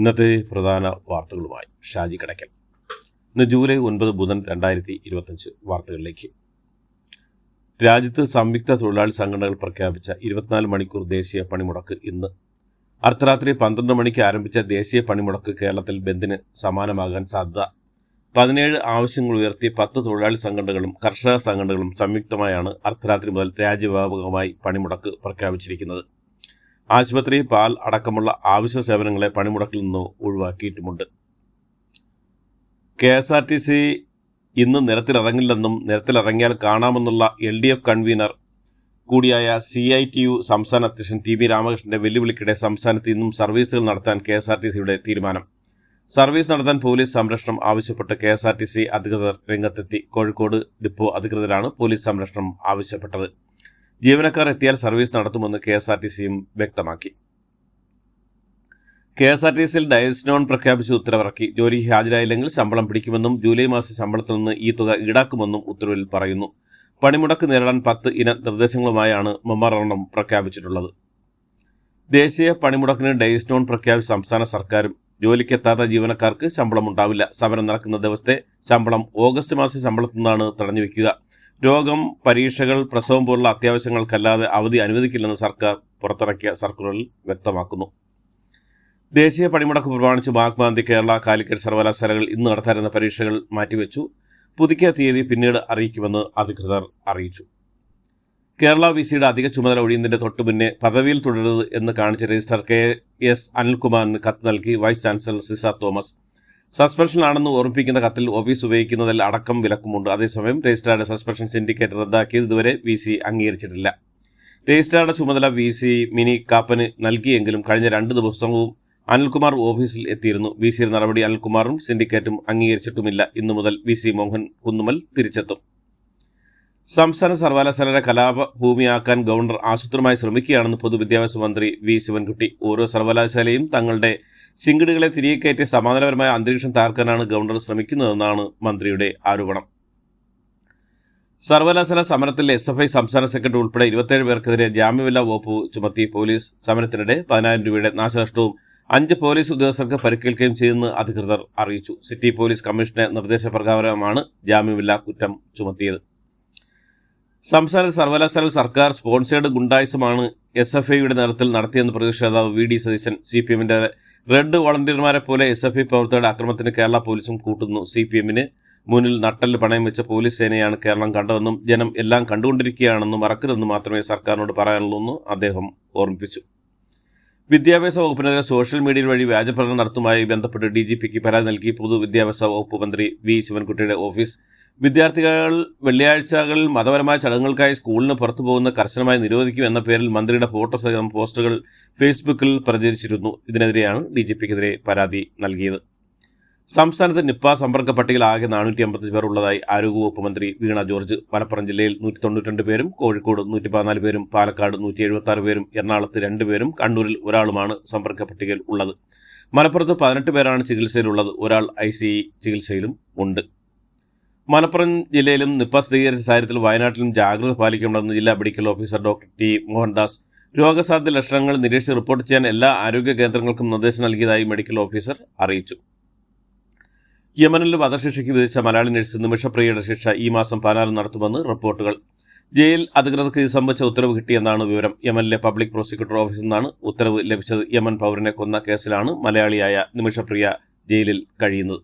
ഇന്നത്തെ പ്രധാന വാർത്തകളുമായി ഷാജി കടയ്ക്കൽ. ഇന്ന് ജൂലൈ 9 ബുധൻ 2025 വാർത്തകളിലേക്ക്. രാജ്യത്ത് സംയുക്ത തൊഴിലാളി സംഘടനകൾ പ്രഖ്യാപിച്ച 24 മണിക്കൂർ ദേശീയ പണിമുടക്ക് ഇന്ന്. അർദ്ധരാത്രി 12 മണിക്ക് ആരംഭിച്ച ദേശീയ പണിമുടക്ക് കേരളത്തിൽ ബന്ദിന് സമാനമാകാൻ സാധ്യത. 17 ആവശ്യങ്ങൾ ഉയർത്തി 10 തൊഴിലാളി സംഘടനകളും കർഷക സംഘടനകളും സംയുക്തമായാണ് അർദ്ധരാത്രി മുതൽ രാജ്യവ്യാപകമായി പണിമുടക്ക് പ്രഖ്യാപിച്ചിരിക്കുന്നത്. ആശുപത്രി, പാൽ അടക്കമുള്ള ആവശ്യ സേവനങ്ങളെ പണിമുടക്കിൽ നിന്ന് ഒഴിവാക്കിയിട്ടുമുണ്ട്. KSRTC ഇന്ന് നിരത്തിലിറങ്ങില്ലെന്നും നിരത്തിലിറങ്ങിയാൽ കാണാമെന്നുള്ള LDF കൺവീനർ കൂടിയായ CITU സംസ്ഥാന അധ്യക്ഷൻ TB രാമകൃഷ്ണന്റെ വെല്ലുവിളിക്കിടെ സംസ്ഥാനത്ത് ഇന്നും സർവീസുകൾ നടത്താൻ KSRTCയുടെ തീരുമാനം. സർവീസ് നടത്താൻ പോലീസ് സംരക്ഷണം ആവശ്യപ്പെട്ട് KSRTC അധികൃതർ രംഗത്തെത്തി. കോഴിക്കോട് ഡിപ്പോ അധികൃതരാണ് പോലീസ് സംരക്ഷണം ആവശ്യപ്പെട്ടത്. ജീവനക്കാർ എത്തിയാൽ സർവീസ് നടത്തുമെന്ന് KSRTCയും വ്യക്തമാക്കി. KSRTCയിൽ ഡയസ് നോൺ പ്രഖ്യാപിച്ച് ഉത്തരവിറക്കി. ജോലിക്ക് ഹാജരായില്ലെങ്കിൽ ശമ്പളം പിടിക്കുമെന്നും ജൂലൈ മാസ ശമ്പളത്തിൽ നിന്ന് ഈ തുക ഈടാക്കുമെന്നും ഉത്തരവിൽ പറയുന്നു. പണിമുടക്ക് നേരിടാൻ 10 ഇന നിർദ്ദേശങ്ങളുമായാണ് മെമ്മോറാണ്ടം പ്രഖ്യാപിച്ചിട്ടുള്ളത്. ദേശീയ പണിമുടക്കിന് ഡയസ് നോൺ പ്രഖ്യാപിച്ച സംസ്ഥാന സർക്കാരും ജോലിക്കെത്താത്ത ജീവനക്കാർക്ക് ശമ്പളമുണ്ടാവില്ല. സമരം നടക്കുന്ന ദിവസത്തെ ശമ്പളം ഓഗസ്റ്റ് മാസ ശമ്പളത്തിൽ നിന്നാണ് തടഞ്ഞുവെക്കുക. രോഗം, പരീക്ഷകൾ, പ്രസവം പോലുള്ള അത്യാവശ്യങ്ങൾക്കല്ലാതെ അവധി അനുവദിക്കില്ലെന്ന് സർക്കാർ പുറത്തിറക്കിയ സർക്കുലറിൽ വ്യക്തമാക്കുന്നു. ദേശീയ പണിമുടക്ക് പ്രമാണിച്ച് മഹാത്മാഗാന്ധി, കേരള, കാലിക്കറ്റ് സർവകലാശാലകൾ ഇന്ന് നടത്താനിരുന്ന പരീക്ഷകൾ മാറ്റിവെച്ചു. പുതുക്കിയ തീയതി പിന്നീട് അറിയിക്കുമെന്ന് അധികൃതർ അറിയിച്ചു. കേരള VCയുടെ അധിക ചുമതല ഒഴിയുന്നതിന്റെ തൊട്ടുമുന്നേ പദവിയിൽ തുടരരുത് എന്ന് കാണിച്ച് രജിസ്ട്രാർ KS അനിൽകുമാറിന് കത്ത് നൽകി വൈസ് ചാൻസലർ സിസ തോമസ്. സസ്പെൻഷനാണെന്ന് ഓർമ്മിപ്പിക്കുന്ന കത്തിൽ ഓഫീസ് ഉപയോഗിക്കുന്നതിൽ അടക്കം വിലക്കുമുണ്ട്. അതേസമയം രജിസ്ട്രാറുടെ സസ്പെൻഷൻ സിൻഡിക്കേറ്റ് റദ്ദാക്കിയത് ഇതുവരെ VC അംഗീകരിച്ചിട്ടില്ല. രജിസ്ട്രാറുടെ ചുമതല VC മിനി കാപ്പന് നൽകിയെങ്കിലും കഴിഞ്ഞ 2 ദിവസവും അനിൽകുമാർ ഓഫീസിൽ എത്തിയിരുന്നു. VCയുടെ നടപടി അനിൽകുമാറും സിൻഡിക്കേറ്റും അംഗീകരിച്ചിട്ടുമില്ല. ഇന്നു മുതൽ VC മോഹൻ കുന്നുമൽ തിരിച്ചെത്തും. സംസ്ഥാന സർവകലാശാലയുടെ കലാപഭൂമിയാക്കാൻ ഗവർണർ ആസൂത്രണമായി ശ്രമിക്കുകയാണെന്ന് പൊതുവിദ്യാഭ്യാസ മന്ത്രി V ശിവൻകുട്ടി. ഓരോ സർവകലാശാലയും തങ്ങളുടെ ശിങ്കിടികളെ തിരികെ കയറ്റി സമാധാനപരമായ അന്തരീക്ഷം തകർക്കാനാണ് ഗവർണർ ശ്രമിക്കുന്നതെന്നാണ് മന്ത്രിയുടെ ആരോപണം. സർവകലാശാല സമരത്തിൽ SFI സംസ്ഥാന സെക്രട്ടറി ഉൾപ്പെടെ 27 പേർക്കെതിരെ ജാമ്യമില്ലാ വകുപ്പ് ചുമത്തി പോലീസ്. സമരത്തിനിടെ 10,000 രൂപയുടെ നാശനഷ്ടവും 5 പോലീസ് ഉദ്യോഗസ്ഥർക്ക് പരിക്കേൽക്കുകയും ചെയ്തെന്ന് അധികൃതർ അറിയിച്ചു. സിറ്റി പോലീസ് കമ്മീഷന്റെ നിർദ്ദേശപ്രകാരമാണ് ജാമ്യമില്ലാ കുറ്റം ചുമത്തിയത്. സംസ്ഥാന സർവകലാശാല സർക്കാർ സ്പോൺസേഡ് ഗുണ്ടായിസമാണ് SFIയുടെ നേതൃത്വത്തിൽ നടത്തിയെന്ന് പ്രതിപക്ഷ നേതാവ് VD സതീശൻ. CPMന്റെ റെഡ് വോളണ്ടിയർമാരെ പോലെ SFI പ്രവർത്തകരുടെ അക്രമത്തിന് കേരള പോലീസും കൂട്ടുന്നു. CPMന് മുന്നിൽ നട്ടല് പണയം വെച്ച പോലീസ് സേനയാണ് കേരളം കണ്ടതെന്നും ജനം എല്ലാം കണ്ടുകൊണ്ടിരിക്കുകയാണെന്നും മറക്കരുതെന്നും മാത്രമേ സർക്കാരിനോട് പറയാനുള്ളൂവെന്ന് അദ്ദേഹം ഓർമ്മിപ്പിച്ചു. വിദ്യാഭ്യാസ വകുപ്പിനെതിരെ സോഷ്യൽ മീഡിയ വഴി വ്യാജപ്രചരണം നടത്തുമായി ബന്ധപ്പെട്ട് DGPക്ക് പരാതി നൽകി പൊതുവിദ്യാഭ്യാസ വകുപ്പ് മന്ത്രി V ശിവൻകുട്ടിയുടെ ഓഫീസ്. വിദ്യാർത്ഥികൾ വെള്ളിയാഴ്ചകളിൽ മതപരമായ ചടങ്ങുകൾക്കായി സ്കൂളിന് പുറത്തു പോകുന്ന കർശനമായി നിരോധിക്കും എന്ന പേരിൽ മന്ത്രിയുടെ ഫോട്ടോ സഹിതം പോസ്റ്ററുകൾ ഫേസ്ബുക്കിൽ പ്രചരിച്ചിരുന്നു. ഇതിനെതിരെയാണ് DGPക്കെതിരെ പരാതി നൽകിയത്. സംസ്ഥാനത്ത് നിപ്പ സമ്പർക്ക പട്ടികയിൽ ആകെ 455 പേർ ഉള്ളതായി ആരോഗ്യവകുപ്പ് മന്ത്രി വീണ ജോർജ്. മലപ്പുറം ജില്ലയിൽ 192 പേരും, കോഴിക്കോട് 114 പേരും, പാലക്കാട് 176 പേരും, എറണാകുളത്ത് 2 പേരും, കണ്ണൂരിൽ ഒരാളുമാണ് സമ്പർക്ക പട്ടികയിൽ ഉള്ളത്. മലപ്പുറത്ത് 18 പേരാണ് ചികിത്സയിലുള്ളത്. ഒരാൾ ICU ചികിത്സയിലും ഉണ്ട്. മലപ്പുറം ജില്ലയിലും നിപ്പ സ്ഥിരീകരിച്ച സാഹചര്യത്തിൽ വയനാട്ടിലും ജാഗ്രത പാലിക്കണമെന്ന് ജില്ലാ medical officer doctor T Mohandas. രോഗസാധ്യത ലക്ഷണങ്ങൾ നിരീക്ഷിച്ച് റിപ്പോർട്ട് ചെയ്യാൻ എല്ലാ ആരോഗ്യ കേന്ദ്രങ്ങൾക്കും നിർദ്ദേശം നൽകിയതായി മെഡിക്കൽ ഓഫീസർ അറിയിച്ചു. യമനിൽ വധശിക്ഷയ്ക്ക് വിധിച്ച മലയാളി നഴ്സ് നിമിഷപ്രിയയുടെ ശിക്ഷ ഈ മാസം 16 നടത്തുമെന്ന് റിപ്പോർട്ടുകൾ. ജയിൽ അധികൃതർക്ക് ഇത് സംബന്ധിച്ച ഉത്തരവ് കിട്ടിയെന്നാണ് വിവരം. യമനിലെ പബ്ലിക് പ്രോസിക്യൂട്ടർ ഓഫീസിൽ നിന്നാണ് ഉത്തരവ് ലഭിച്ചത്. യമൻ പൗരനെ കൊന്ന കേസിലാണ് മലയാളിയായ നിമിഷപ്രിയ ജയിലിൽ കഴിയുന്നത്.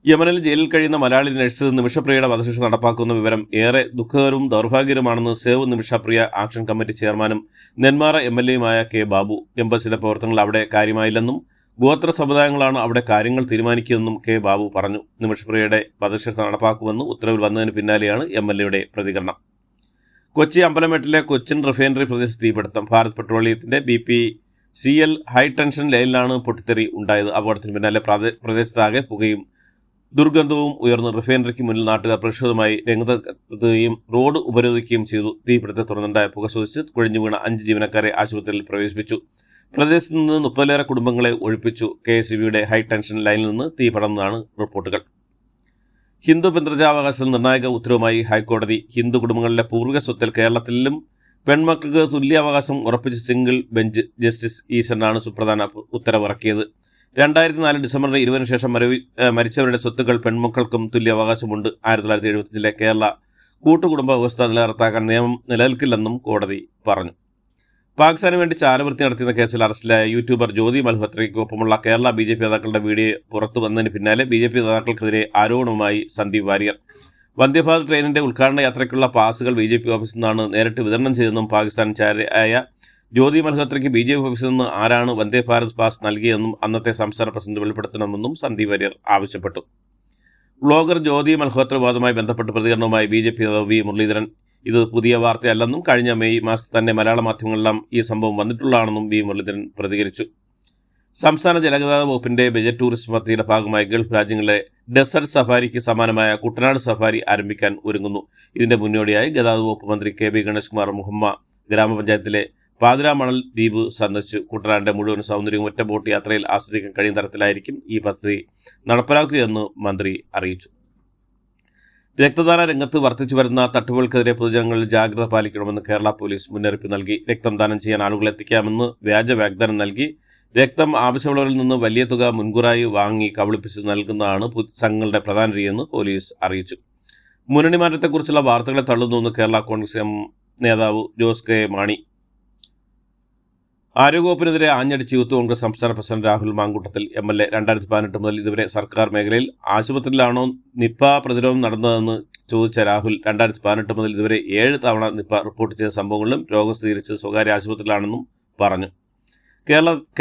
യമനിൽ ജയിലിൽ കഴിയുന്ന മലയാളി നഴ്സ് നിമിഷപ്രിയയുടെ വധശിക്ഷ നടപ്പാക്കുന്ന വിവരം ഏറെ ദുഃഖകരവും ദൗർഭാഗ്യകരമാണെന്ന് സേവ് നിമിഷപ്രിയ ആക്ഷൻ കമ്മിറ്റി ചെയർമാനും നെന്മാറ MLAയുമായ K ബാബു. എംബസിയുടെ പ്രവർത്തനങ്ങൾ അവിടെ കാര്യമായില്ലെന്നും ഗോത്ര സമുദായങ്ങളാണ് അവിടെ കാര്യങ്ങൾ തീരുമാനിക്കുന്നതെന്നും K ബാബു പറഞ്ഞു. നിമിഷപ്രിയയുടെ വധശിക്ഷ നടപ്പാക്കുമെന്ന് ഉത്തരവിൽ വന്നതിന് പിന്നാലെയാണ് MLAയുടെ പ്രതികരണം. കൊച്ചി അമ്പലമേട്ടിലെ കൊച്ചിൻ റിഫൈനറി പ്രദേശത്ത് തീപിടുത്തം. ഭാരത് പെട്രോളിയത്തിന്റെ BPCL ഹൈ ടെൻഷൻ ലൈനിലാണ് പൊട്ടിത്തെറി ഉണ്ടായത്. അപകടത്തിന് പിന്നാലെ പ്രദേശത്താകെ പുകയും ദുർഗന്ധവും ഉയർന്ന് റിഫൈനറിക്ക് മുന്നിൽ നാട്ടുകാർ പ്രതിഷേധവുമായി രംഗത്തെത്തുകയും റോഡ് ഉപരോധിക്കുകയും ചെയ്തു. തീപിടുത്തത്തെ തുടർന്നുണ്ടായ പുക ശ്വസിച്ച് കുഴഞ്ഞു വീണ 5 ജീവനക്കാരെ ആശുപത്രിയിൽ പ്രവേശിപ്പിച്ചു. പ്രദേശത്ത് നിന്ന് 30-ലേറെ കുടുംബങ്ങളെ ഒഴിപ്പിച്ചു. KSBയുടെ ഹൈ ടെൻഷൻ ലൈനിൽ നിന്ന് തീ പടർന്നതാണ് റിപ്പോർട്ടുകൾ. ഹിന്ദു പിതൃജാവകാശത്തിൽ നിർണായക ഉത്തരവുമായി ഹൈക്കോടതി. ഹിന്ദു കുടുംബങ്ങളിലെ പൂർവിക സ്വത്തിൽ കേരളത്തിലും പെൺമക്കൾക്ക് തുല്യാവകാശം ഉറപ്പിച്ച സിംഗിൾ ബെഞ്ച് ജസ്റ്റിസ് ഈശ്വരനാണ് സുപ്രധാന ഉത്തരവിറക്കിയത്. 2004 ഡിസംബറിന് 20 ശേഷം മരിച്ചവരുടെ സ്വത്തുക്കൾ പെൺമക്കൾക്കും തുല്യ അവകാശമുണ്ട്. 1975 കേരള കൂട്ടുകുടുംബ വ്യവസ്ഥ നിലനിർത്താൻ നിയമം നിലനിൽക്കില്ലെന്നും കോടതി പറഞ്ഞു. പാകിസ്ഥാന് വേണ്ടി ചാരവൃത്തി നടത്തിയ കേസിൽ അറസ്റ്റിലായ യൂട്യൂബർ ജ്യോതി മൽഹോത്രയ്ക്കൊപ്പമുള്ള കേരള BJP നേതാക്കളുടെ വീഡിയോ പുറത്തു വന്നതിന് പിന്നാലെ BJP നേതാക്കൾക്കെതിരെ ആരോപണവുമായി സന്ദീപ് വാര്യർ. വന്ദേഭാരത് ട്രെയിനിന്റെ ഉദ്ഘാടന യാത്രയ്ക്കുള്ള പാസുകൾ BJP ഓഫീസിൽ നിന്നാണ് നേരിട്ട് വിതരണം ചെയ്തതെന്നും പാകിസ്ഥാൻ ചാരയായ ജ്യോതി മൽഹോത്രയ്ക്ക് BJP ഓഫീസിൽ നിന്ന് ആരാണ് വന്ദേഭാരത് പാസ് നൽകിയതെന്നും അന്നത്തെ സംസ്ഥാന പ്രസിഡന്റ് വെളിപ്പെടുത്തണമെന്നും സന്ദീപ് വാര്യർ ആവശ്യപ്പെട്ടു. വ്ളോഗർ ജ്യോതി മൽഹോത്ര വിവാദവുമായി ബന്ധപ്പെട്ട് പ്രതികരണവുമായി BJP നേതാവ് V. മുരളീധരൻ. ഇത് പുതിയ വാർത്തയല്ലെന്നും കഴിഞ്ഞ മെയ് മാസത്തിൽ തന്നെ മലയാള മാധ്യമങ്ങളിലെല്ലാം ഈ സംഭവം വന്നിട്ടുള്ളതാണെന്നും V. മുരളീധരൻ പ്രതികരിച്ചു. സംസ്ഥാന ജലഗതാഗത വകുപ്പിന്റെ ബജറ്റ് ടൂറിസം പദ്ധതിയുടെ ഭാഗമായി ഗൾഫ് രാജ്യങ്ങളിലെ ഡെസർട്ട് സഫാരിക്ക് സമാനമായ കുട്ടനാട് സഫാരി ആരംഭിക്കാൻ ഒരുങ്ങുന്നു. ഇതിന്റെ മുന്നോടിയായി ഗതാഗത വകുപ്പ് മന്ത്രി KB ഗണേഷ് കുമാർ മുഹമ്മ ഗ്രാമപഞ്ചായത്തിലെ പാതിരാമണൽ ദ്വീപ് സന്ദർശിച്ചു. കുട്ടനാടിന്റെ മുഴുവൻ സൗന്ദര്യവും ഒറ്റ ബോട്ട് യാത്രയിൽ ആസ്വദിക്കാൻ കഴിയുന്ന തരത്തിലായിരിക്കും ഈ പദ്ധതി നടപ്പിലാക്കുകയെന്ന് മന്ത്രി അറിയിച്ചു. രക്തദാന രംഗത്ത് വർദ്ധിച്ചു വരുന്ന തട്ടുകൾക്കെതിരെ പൊതുജനങ്ങളിൽ ജാഗ്രത പാലിക്കണമെന്ന് കേരള പോലീസ് മുന്നറിയിപ്പ് നൽകി. രക്തം ദാനം ചെയ്യാൻ ആളുകളെ എത്തിക്കാമെന്ന് വ്യാജ വാഗ്ദാനം നൽകി രക്തം ആവശ്യമുള്ളവരിൽ നിന്ന് വലിയ തുക മുൻകൂറായി വാങ്ങി കബളിപ്പിച്ച് നൽകുന്നതാണ് സംഘങ്ങളുടെ പ്രധാന രീതിയെന്ന് പോലീസ് അറിയിച്ചു. മുന്നണി മാറ്റത്തെക്കുറിച്ചുള്ള വാർത്തകളെ തള്ളുന്നുവെന്ന് കേരള കോൺഗ്രസ് നേതാവ് ജോസ് കെ മാണി. ആരോഗ്യവകുപ്പിനെതിരെ ആഞ്ഞടിച്ച് യൂത്ത് കോൺഗ്രസ് സംസ്ഥാന പ്രസിഡന്റ് രാഹുൽ മാങ്കൂട്ടത്തിൽ MLA. 2018 മുതൽ ഇതുവരെ സർക്കാർ മേഖലയിൽ ആശുപത്രിയിലാണോ നിപ്പ പ്രതിരോധം നടന്നതെന്ന് ചോദിച്ച രാഹുൽ 2018 മുതൽ ഇതുവരെ 7 തവണ നിപ്പ റിപ്പോർട്ട് ചെയ്ത സംഭവങ്ങളിലും രോഗം സ്ഥിരീകരിച്ച് സ്വകാര്യ ആശുപത്രിയിലാണെന്നും പറഞ്ഞു.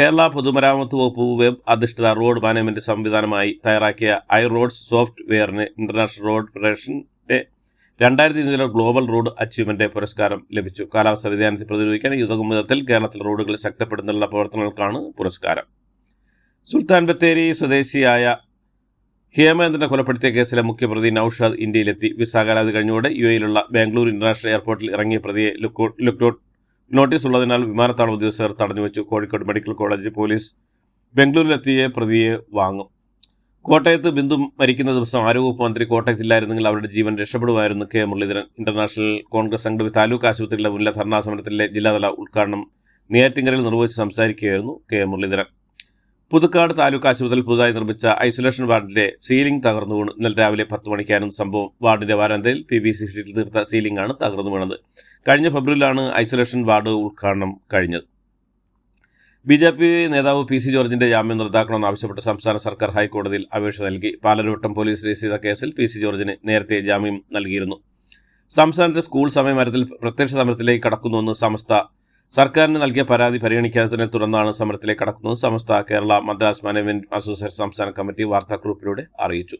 കേരള പൊതുമരാമത്ത് വകുപ്പ് വെബ് അധിഷ്ഠിത റോഡ് മാനേജ്മെന്റ് സംവിധാനമായി തയ്യാറാക്കിയ iRoads സോഫ്റ്റ്വെയറിന് ഇന്റർനാഷണൽ റോഡ് ഫെഡറേഷന്റെ 2020 ഗ്ലോബൽ റോഡ് അച്ചീവ്മെന്റ് പുരസ്കാരം ലഭിച്ചു. കാലാവസ്ഥാ വ്യതിയാനത്തെ പ്രതിരോധിക്കാൻ യുദ്ധവിധത്തിൽ കേരളത്തിലെ റോഡുകൾ ശക്തിപ്പെടുത്തുന്ന പ്രവർത്തനങ്ങൾക്കാണ് പുരസ്കാരം. സുൽത്താൻ ബത്തേരി സ്വദേശിയായ ഹേമേന്ദ്രനെ കൊലപ്പെടുത്തിയ കേസിലെ മുഖ്യപ്രതി നൌഷാദ് ഇന്ത്യയിലെത്തി. വിസ കാലാവധി കഴിഞ്ഞോടെ UAE-യിലുള്ള ബാംഗ്ലൂർ ഇന്റർനാഷണൽ എയർപോർട്ടിൽ ഇറങ്ങിയ പ്രതിയെ ലുക്കൌട്ട് നോട്ടീസ് ഉള്ളതിനാൽ വിമാനത്താവള ഉദ്യോഗസ്ഥർ തടഞ്ഞുവെച്ചു. കോഴിക്കോട് മെഡിക്കൽ കോളേജ് പോലീസ് ബംഗളൂരിലെത്തിയ പ്രതിയെ വാങ്ങും. കോട്ടയത്ത് ബിന്ദു മരിക്കുന്ന ദിവസം ആരോഗ്യവകുപ്പ് മന്ത്രി കോട്ടയത്തില്ലായിരുന്നെങ്കിൽ അവരുടെ ജീവൻ രക്ഷപ്പെടുമായിരുന്നു K. മുരളീധരൻ. ഇന്റർനാഷണൽ കോൺഗ്രസ് സംഘടിപ്പിച്ച താലൂക്ക് ആശുപത്രിയിലെ മുന്നിലെ ധർണാ സമരത്തിലെ ജില്ലാതല ഉദ്ഘാടനം നെയ്യാറ്റിൻകരയിൽ നിർവഹിച്ച് സംസാരിക്കുകയായിരുന്നു K. മുരളീധരൻ. പുതുക്കാട് താലൂക്ക് ആശുപത്രിയിൽ പുതുതായി നിർമ്മിച്ച ഐസൊലേഷൻ വാർഡിന്റെ സീലിംഗ് തകർന്നു വീണു. ഇന്നലെ രാവിലെ 10 മണിക്കായിരുന്നു സംഭവം. വാർഡിന്റെ വരാന്തയിൽ PVC ഷീറ്റിൽ തീർത്ത സീലിംഗാണ് തകർന്നു വീണത്. കഴിഞ്ഞ ഫെബ്രുവരിയിലാണ് ഐസൊലേഷൻ വാർഡ് ഉദ്ഘാടനം കഴിഞ്ഞത്. BJP നേതാവ് PC ജോർജിന്റെ ജാമ്യം റദ്ദാക്കണമെന്ന് ആവശ്യപ്പെട്ട് സംസ്ഥാന സർക്കാർ ഹൈക്കോടതിയിൽ അപേക്ഷ നൽകി. പാലരുവട്ടം പോലീസ് രജിസ്റ്റർ ചെയ്ത കേസിൽ PC ജോർജിന് നേരത്തെ ജാമ്യം നൽകിയിരുന്നു. സംസ്ഥാനത്തെ സ്കൂൾ സമയമരത്തിൽ പ്രത്യക്ഷ സമരത്തിലേക്ക് കടക്കുന്നുവെന്ന് സമസ്ത സർക്കാരിന് നൽകിയ പരാതി പരിഗണിക്കാത്തതിനെ തുടർന്നാണ് സമരത്തിലേക്ക് കടക്കുന്നത് സമസ്ത കേരള മദ്രാസ് മാനേജ്മെന്റ് അസോസിയേഷൻ സംസ്ഥാന കമ്മിറ്റി വാർത്താക്കുറിപ്പിലൂടെ അറിയിച്ചു.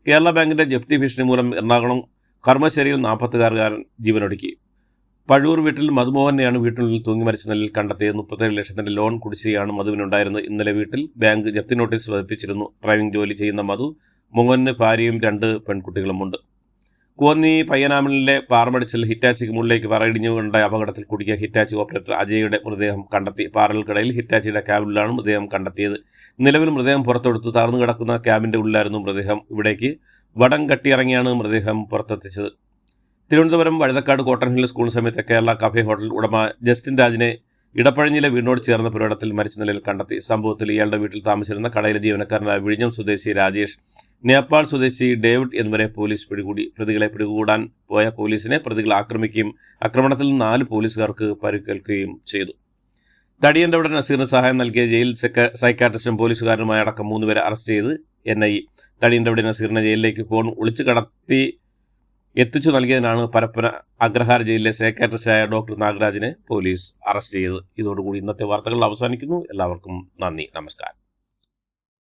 കേരള ബാങ്കിന്റെ ജപ്തി ഭീഷണി മൂലം എറണാകുളം കർമ്മശ്ശേരിയിൽ 40-കാരൻ ജീവനൊടുക്കി. പഴൂർ വീട്ടിൽ മധുമോഹനെയാണ് വീട്ടിനുള്ളിൽ തൂങ്ങി മരിച്ച നിലയിൽ കണ്ടെത്തിയത്. 37 ലക്ഷത്തിന്റെ ലോൺ കുടിശ്ശികയാണ് മധുവിനുണ്ടായിരുന്നത്. ഇന്നലെ വീട്ടിൽ ബാങ്ക് ജപ്തി നോട്ടീസ് പതിപ്പിച്ചിരുന്നു. ഡ്രൈവിംഗ് ജോലി ചെയ്യുന്ന മോഹന് ഭാര്യയും 2 പെൺകുട്ടികളുമുണ്ട്. കോന്നി പയ്യനാമലിലെ പാറമടിച്ചിൽ ഹിറ്റാച്ചിക്ക് മുകളിലേക്ക് പറയിടിഞ്ഞുകൊണ്ടായ അപകടത്തിൽ കുടുങ്ങിയ ഹിറ്റാച്ചി ഓപ്പറേറ്റർ അജയുടെ മൃതദേഹം കണ്ടെത്തി. പാറകൾക്കിടയിൽ ഹിറ്റാച്ചിയുടെ ക്യാബിലാണ് മൃതദേഹം കണ്ടെത്തിയത്. നിലവിൽ മൃതദേഹം പുറത്തെടുത്തു. തകർന്നു കിടക്കുന്ന ക്യാബിന്റെ ഉള്ളിലായിരുന്നു മൃതദേഹം. ഇവിടേക്ക് വടം കട്ടിയിറങ്ങിയാണ് മൃതദേഹം പുറത്തെത്തിച്ചത്. Thiruvananthapuram Vazhuthacaud cotton hill school സമയത്തെ കേരള കഫേ ഹോട്ടൽ ഉടമ ജസ്റ്റിൻ രാജിനെ ഇടപ്പഴഞ്ഞിലെ വീടിനോട് ചേർന്ന പുരയിടത്തിൽ മരിച്ച നിലയിൽ കണ്ടെത്തി. സംഭവത്തിൽ ഇയാളുടെ വീട്ടിൽ താമസിച്ചിരുന്ന കടയിലെ ജീവനക്കാരനായ വിഴിഞ്ഞം സ്വദേശി രാജേഷ്, നേപ്പാൾ സ്വദേശി ഡേവിഡ് എന്നിവരെ പോലീസ് പിടികൂടി. പ്രതികളെ പിടികൂടാൻ പോയ പോലീസിനെ പ്രതികൾ ആക്രമിക്കുകയും ആക്രമണത്തിൽ 4 പോലീസുകാർക്ക് പരിക്കേൽക്കുകയും ചെയ്തു. തടിയന്റെ അവിടെ നസീറിന് സഹായം നൽകിയ ജയിൽ സൈക്കാട്രിസ്റ്റും പോലീസുകാരനുമായ അടക്കം 3 പേരെ അറസ്റ്റ് ചെയ്ത് NIA. തടിയന്റെ അവിടെ നസീറിനെ ജയിലിലേക്ക് ഫോൺ ഒളിച്ചു കടത്തി എത്തിച്ചു നൽകിയതിനാണ് പരപ്പന അഗ്രഹാര ജയിലിലെ സൈക്കാട്രിസ്റ്റായ ഡോക്ടർ നാഗരാജിനെ പോലീസ് അറസ്റ്റ് ചെയ്തത്. ഇതോടുകൂടി ഇന്നത്തെ വാർത്തകൾ അവസാനിക്കുന്നു. എല്ലാവർക്കും നന്ദി, നമസ്കാരം.